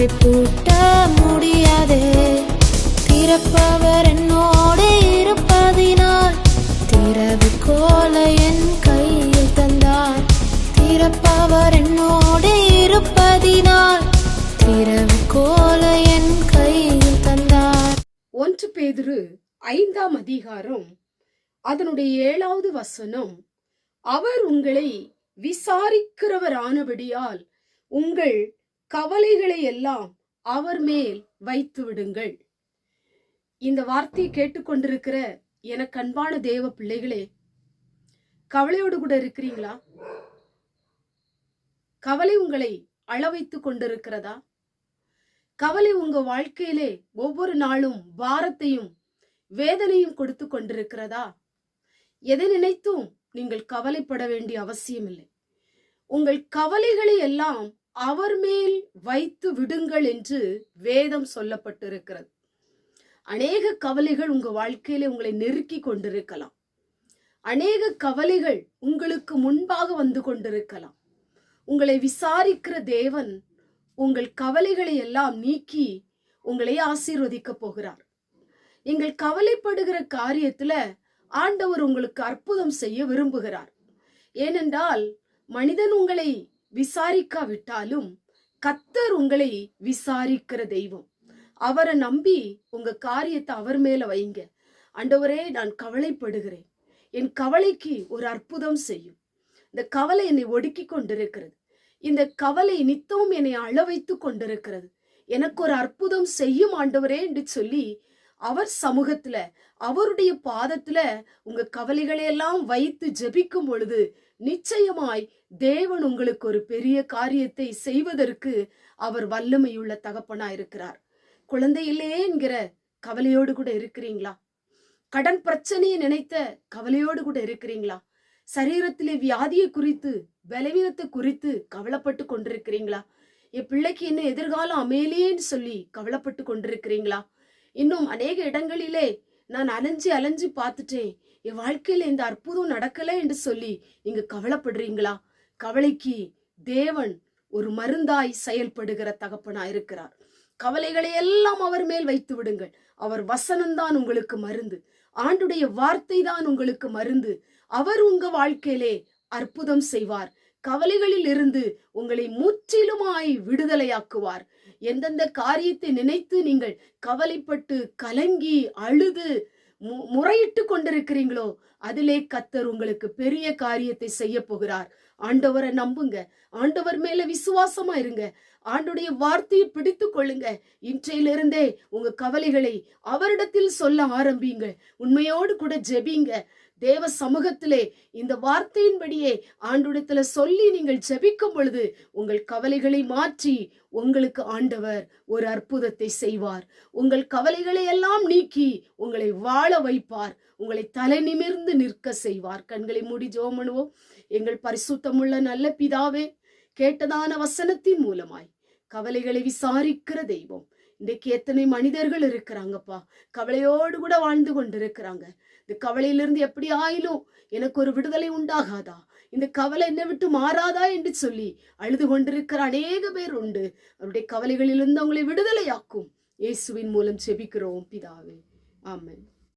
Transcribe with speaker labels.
Speaker 1: வாசலை பூட்ட முடியாதே. திறப்பவர் என்னோடு இருப்பதினால் திறவுகோலை என் கையில் தந்தார். திறப்பவர் என்னோடு இருப்பதினால் திறவுகோலை என் கையில் தந்தார்.
Speaker 2: 1 பேதுரு 5ஆம் அதிகாரம் அதனுடைய 7வது வசனம், அவர் உங்களை விசாரிக்கிறவரானபடியால் உங்கள் கவலைகளை எல்லாம் அவர் மேல் வைத்து விடுங்கள். இந்த வார்த்தையை கேட்டுக்கொண்டிருக்கிற எனக்கு அன்பான தேவ பிள்ளைகளே, கவலையோடு கூட இருக்கிறீங்களா? கவலை உங்களை அழ வைத்துக் கொண்டிருக்கிறதா? கவலை உங்க வாழ்க்கையிலே ஒவ்வொரு நாளும் பாரத்தையும் வேதனையும் கொடுத்து கொண்டிருக்கிறதா? எதை நினைத்தும் நீங்கள் கவலைப்பட வேண்டிய அவசியம் இல்லை. உங்கள் கவலைகளை எல்லாம் அவர் மேல் வைத்து விடுங்கள் என்று வேதம் சொல்லப்பட்டிருக்கிறது. அநேக கவலைகள் உங்க வாழ்க்கையிலே உங்களை நெருக்கி கொண்டிருக்கலாம். அநேக கவலைகள் உங்களுக்கு முன்பாக வந்து கொண்டிருக்கலாம். உங்களை விசாரிக்கிற தேவன் உங்கள் கவலைகளை எல்லாம் நீக்கி உங்களை ஆசீர்வதிக்க போகிறார். நீங்கள் கவலைப்படுகிற காரியத்துல ஆண்டவர் உங்களுக்கு அற்புதம் செய்ய விரும்புகிறார். ஏனென்றால் மனிதன் உங்களை விசாரிக்காவிட்டாலும் கர்த்தர் உங்களை விசாரிக்கிற தெய்வம். அவரை நம்பி உங்க காரியத்தை அவர் மேல வைங்க. ஆண்டவரே, நான் கவலைப்படுகிறேன், என் கவலைக்கு ஒரு அற்புதம் செய்யும். இந்த கவலை என்னை ஒடுக்கி கொண்டிருக்கிறது. இந்த கவலை நித்தமும் என்னை அழ வைத்து கொண்டிருக்கிறது. எனக்கு ஒரு அற்புதம் செய்யும் ஆண்டவரே என்று சொல்லி அவர் சமூகத்துல, அவருடைய பாதத்துல உங்க கவலைகளை எல்லாம் வைத்து ஜெபிக்கும் பொழுது நிச்சயமாய் தேவன் உங்களுக்கு ஒரு பெரிய காரியத்தை செய்வதற்கு அவர் வல்லமையுள்ள தகப்பனா இருக்கிறார். குழந்தை இல்லையே என்கிற கவலையோடு கூட இருக்கிறீங்களா? கடன் பிரச்சனையை நினைத்த கவலையோடு கூட இருக்கிறீங்களா? சரீரத்திலே வியாதியை குறித்து, பலவீனத்தை குறித்து கவலைப்பட்டு கொண்டிருக்கிறீங்களா? என் பிள்ளைக்கு என்ன எதிர்காலம் அமையலேன்னு சொல்லி கவலைப்பட்டு கொண்டிருக்கிறீங்களா? இன்னும் அநேக இடங்களிலே நான் அலைஞ்சு பார்த்துட்டேன், என் வாழ்க்கையில இந்த அற்புதம் நடக்கல என்று சொல்லி நீங்க கவலைப்படுறீங்களா? கவலைக்கு தேவன் ஒரு மருந்தாய் செயல்படுகிற தகப்பனா இருக்கிறார். கவலைகளை எல்லாம் அவர் மேல் வைத்து விடுங்கள். அவர் வசனம்தான் உங்களுக்கு மருந்து. ஆண்டுடைய வார்த்தை தான் உங்களுக்கு மருந்து. அவர் உங்க வாழ்க்கையிலே அற்புதம் செய்வார். கவலைகளில் இருந்து உங்களை முற்றிலுமாய் விடுதலையாக்குவார். எந்தெந்த காரியத்தை நினைத்து நீங்கள் கவலைப்பட்டு கலங்கி அழுது முறையிட்டு கொண்டிருக்கிறீங்களோ அதிலே கர்த்தர் உங்களுக்கு பெரிய காரியத்தை செய்ய போகிறார். ஆண்டவரை நம்புங்க, ஆண்டவர் மேல விசுவாசமா இருங்க, ஆண்டுடைய வார்த்தையை பிடித்து கொள்ளுங்க. இன்றையிலிருந்தே உங்க கவலைகளை அவரிடத்தில் சொல்ல ஆரம்பிங்க. உண்மையோடு கூட ஜெபிங்க. தேவ சமூகத்திலே இந்த வார்த்தையின்படியே ஆண்டவரிடத்துல சொல்லி நீங்கள் ஜெபிக்கும் பொழுது உங்கள் கவலைகளை மாற்றி உங்களுக்கு ஆண்டவர் ஒரு அற்புதத்தை செய்வார். உங்கள் கவலைகளை எல்லாம் நீக்கி உங்களை வாழ வைப்பார். உங்களை தலை நிமிர்ந்து நிற்க செய்வார். கண்களை மூடி ஜெபம் பண்ணுவோம். எங்கள் பரிசுத்தமுள்ள நல்ல பிதாவே, கேட்டதான வசனத்தின் மூலமாய் கவலைகளை விசாரிக்கிற தெய்வம், இன்றைக்கு எத்தனை மனிதர்கள் இருக்கிறாங்கப்பா, கவலையோடு கூட வாழ்ந்து கொண்டிருக்கிறாங்க. இந்த கவலையிலிருந்து எப்படி ஆயிலும் எனக்கு ஒரு விடுதலை உண்டாகாதா, இந்த கவலை என்னை விட்டு மாறாதா என்று சொல்லி அழுது கொண்டிருக்கிற அநேக பேர் உண்டு. அவருடைய கவலைகளிலிருந்து அவங்களை விடுதலையாக்கும். இயேசுவின் மூலம் ஜெபிக்கிறோம் பிதாவே, ஆமென்.